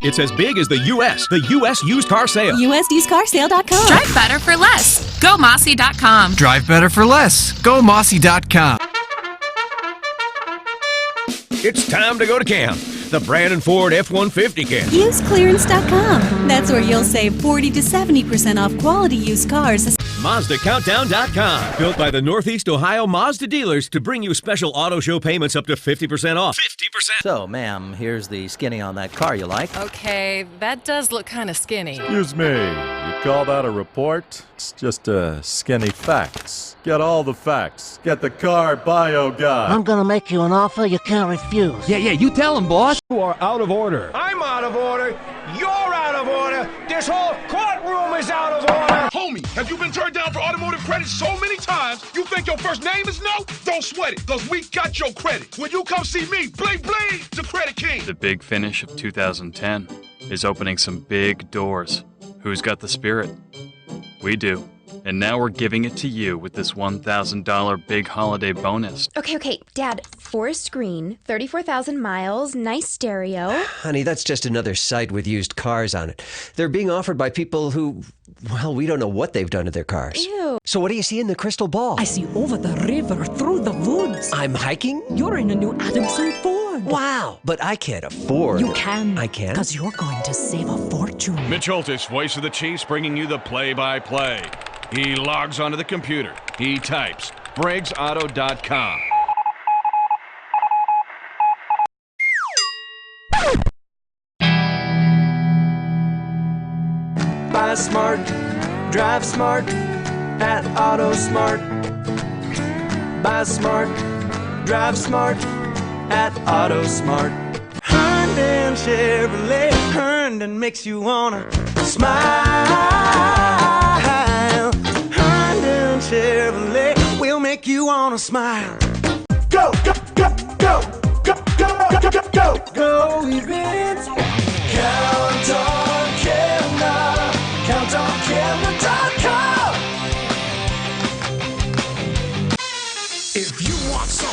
It's as big as the U.S. The U.S. Used Car Sale. USUsedCarsale.com. Drive better for less. Go Mossy.com. Drive better for less. Go Mossy.com. It's time to go to camp. The Brandon Ford F-150 camp. UseClearance.com. That's where you'll save 40 to 70% off quality used cars. MazdaCountdown.com. Built by the Northeast Ohio Mazda dealers to bring you special auto show payments up to 50% off. 50%. So, ma'am, here's the skinny on that car you like. Okay, that does look kind of skinny. Excuse me, you call that a report? It's just skinny facts. Get all the facts. Get the car bio guy. I'm gonna make you an offer you can't refuse. Yeah, you tell him, boss. You are out of order. I'm out of order. You're out of order. This whole courtroom is out of order. Homie, have you been turned down for automotive credit so many times, you think your first name is no? Don't sweat it, because we got your credit. When you come see me, bling bling, the Credit King. The big finish of 2010 is opening some big doors. Who's got the spirit? We do. And now we're giving it to you with this $1,000 big holiday bonus. Okay, Dad. Forest Green, 34,000 miles, nice stereo. Honey, that's just another site with used cars on it. They're being offered by people who, well, we don't know what they've done to their cars. Ew. So what do you see in the crystal ball? I see over the river, through the woods. I'm hiking? You're in a new Adamson Ford. Wow, but I can't afford. You can. I can? Because you're going to save a fortune. Mitch Holtis, voice of the Chiefs, bringing you the play-by-play. He logs onto the computer. He types BriggsAuto.com. Buy smart, drive smart at AutoSmart. Buy smart, drive smart at AutoSmart. Herndon Chevrolet, Herndon makes you wanna smile. Herndon Chevrolet will make you wanna smile. Go, go, go, go, go, go, go, go, go, go, events. Count on Canada, CountOnCanada.com. If you want some